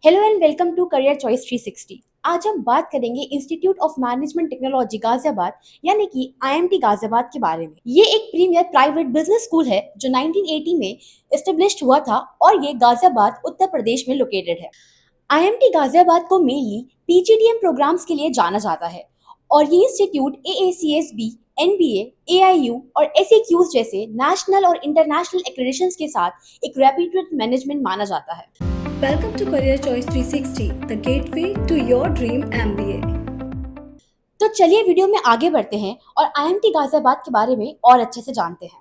Hello and welcome to career choice 360। आज हम बात करेंगे Institute of Management Technology Ghaziabad यानी कि आईएमटी गाजियाबाद के बारे में। ये एक प्रीमियर प्राइवेट बिजनेस स्कूल है जो 1980 में एस्टेब्लिश्ड हुआ था और ये गाजियाबाद उत्तर प्रदेश में लोकेटेड है। आईएमटी गाजियाबाद को मेनली पीजीडीएम प्रोग्राम्स के लिए जाना जाता है और ये इंस्टीट्यूट एएसीएसबी, एनबीए, एआईयू और एसएक्यूज जैसे नेशनल और इंटरनेशनल एक्रेडिशंस के साथ एक रेप्यूटेड मैनेजमेंट माना जाता है। Welcome to Career Choice 360, the gateway to your dream MBA. तो चलिए वीडियो में आगे बढ़ते हैं और आईएमटी गाजियाबाद के बारे में और अच्छे से जानते हैं।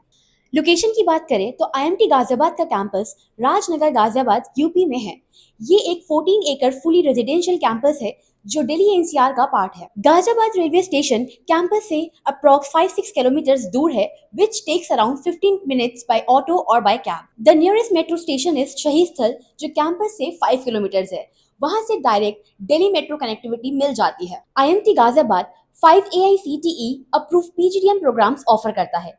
लोकेशन की बात करें तो आईएमटी गाजियाबाद का कैंपस राजनगर गाजियाबाद यूपी में है। ये एक 14 एकड़ फुली रेजिडेंशियल कैंपस है जो दिल्ली एनसीआर का पार्ट है। गाजियाबाद रेलवे स्टेशन कैंपस से अप्रॉक्स 5-6 किलोमीटर दूर है, which takes around 15 minutes by auto or by cab. The nearest metro station is शहीद स्थल जो कैंपस से 5 किलोमीटर है। वहां से डायरेक्ट दिल्ली मेट्रो कनेक्टिविटी मिल जाती है। IMT Ghaziabad 5 AICTE approve PGDM programmes offer करता है।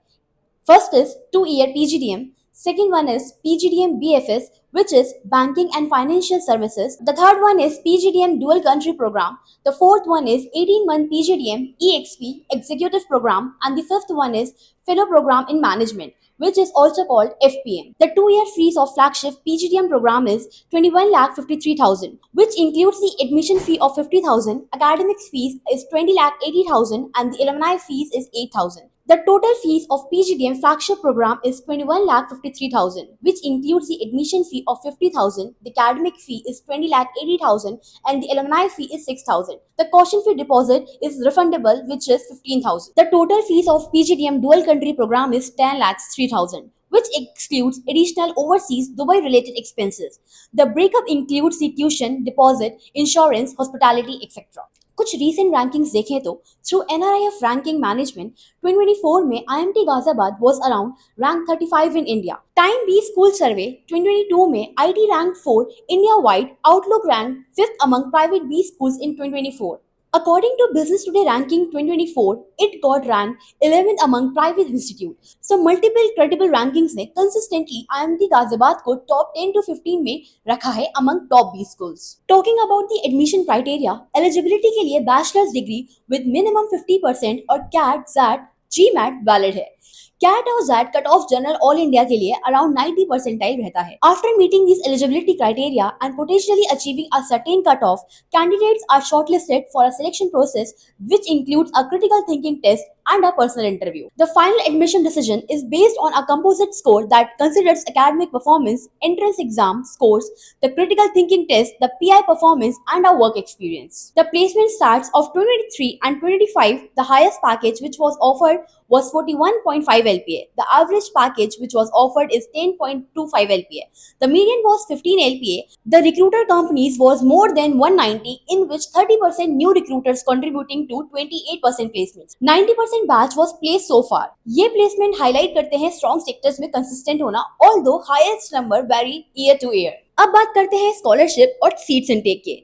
First is 2-year PGDM. Second one is PGDM BFS, which is Banking and Financial Services. The third one is PGDM Dual Country Program. The fourth one is 18-month PGDM EXP Executive Program. And the fifth one is Fellow Program in Management, which is also called FPM. The 2-year fees of flagship PGDM program is 21,53,000, which includes the admission fee of 50,000, academics fees is 20,80,000, and the alumni fees is 8,000. The total fees of PGDM flagship program is 21,53,000, which includes the admission fee of 50,000, the academic fee is 20,80,000, and the alumni fee is 6,000. The caution fee deposit is refundable, which is 15,000. The total fees of PGDM dual country program is 10,03,000, which excludes additional overseas Dubai related expenses. The breakup includes the tuition, deposit, insurance, hospitality, etc. कुछ recent rankings देखें तो through NIRF ranking management 2024 में IMT Ghaziabad was around rank 35 in India. Time B school survey 2022 में IT rank 4 India wide, Outlook rank 5th among private B schools in 2024। According to Business Today ranking 2024, it got ranked 11th among private institutes. So multiple credible rankings ने consistently IMT Ghaziabad को top 10 to 15 में रखा है among top B schools. Talking about the admission criteria, eligibility के लिए bachelor's degree with minimum 50% और CAT, ZAT, GMAT valid है। CAT और XAT cut off general all India के लिए अराउंड 90 परसेंटाइल रहता है। After meeting this eligibility criteria and potentially achieving a certain cut off, candidates are shortlisted for a selection process which includes a critical thinking test and a personal interview. The final admission decision is based on a composite score that considers academic performance, entrance exam scores, the critical thinking test, the PI performance, and our work experience. The placement starts of 2023 and 2025. The highest package which was offered was 41.5 LPA. The average package which was offered is 10.25 LPA. The median was 15 LPA. The recruiter companies was more than 190, in which 30% new recruiters contributing to 28% placements. 90% batch was placed so far. ये placement highlight करते हैं strong sectors में consistent होना, although highest number vary year to year. अब बात करते हैं scholarship और seats intake के।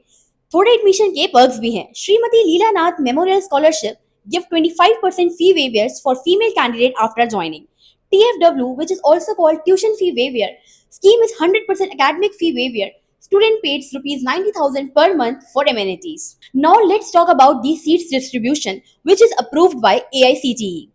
थोड़े एडमिशन के पर्क्स भी हैं। Shrimati Leelanath memorial scholarship give 25% fee waivers for female candidate after joining. TFW, which is also called tuition fee waiver scheme, is 100% academic fee waiver. Student pays rupees 90,000 per month for amenities. Now let's talk about the seats distribution, which is approved by AICTE.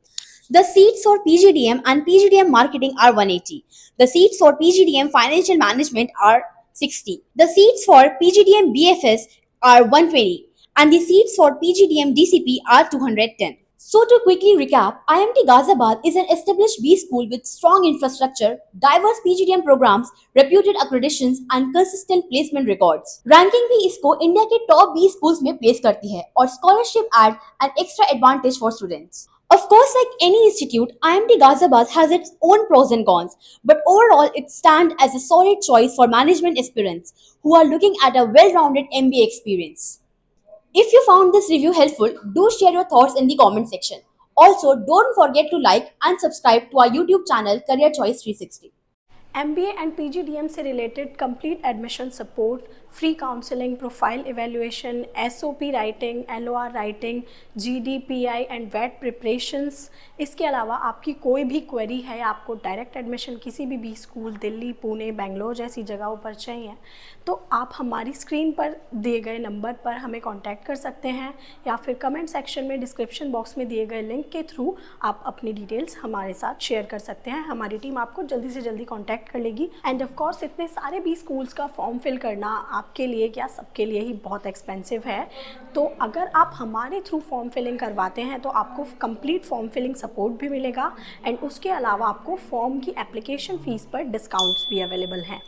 The seats for PGDM and PGDM marketing are 180. The seats for PGDM financial management are 60. The seats for PGDM BFS are 120. And the seats for PGDM DCP are 210. So to quickly recap, IMT Ghaziabad is an established B school with strong infrastructure, diverse PGDM programs, reputed accreditations and consistent placement records. Ranking भी इसको India के top B schools में place करती है और scholarship add an extra advantage for students. Of course, like any institute, IMT Ghaziabad has its own pros and cons, but overall it stands as a solid choice for management aspirants who are looking at a well-rounded MBA experience. If you found this review helpful, do share your thoughts in the comment section. Also, don't forget to like and subscribe to our YouTube channel Career Choice 360. MBA and PGDM से related complete admission support free counselling, profile evaluation, SOP writing, LOR writing, GDPI and वेट preparations. इसके अलावा आपकी कोई भी query है, आपको direct admission किसी भी स्कूल दिल्ली, पुणे, बेंगलोर जैसी जगहों पर चाहिए, तो आप हमारी स्क्रीन पर दिए गए नंबर पर हमें कांटेक्ट कर सकते हैं, या फिर कमेंट सेक्शन में डिस्क्रिप्शन बॉक्स में दिए गए लिंक के थ्रू आप अपनी डिटेल्स हमारे साथ शेयर कर सकते हैं। हमारी टीम आपको जल्दी से जल्दी कांटेक्ट कर लेगी। एंड ऑफ कोर्स इतने सारे भी स्कूल्स का फॉर्म फिल करना आपके लिए क्या सबके लिए ही बहुत एक्सपेंसिव है, तो अगर आप हमारे थ्रू फॉर्म फिलिंग करवाते हैं तो आपको कंप्लीट फॉर्म फिलिंग सपोर्ट भी मिलेगा, एंड उसके अलावा आपको फॉर्म की एप्लीकेशन फ़ीस पर डिस्काउंट्स भी अवेलेबल हैं।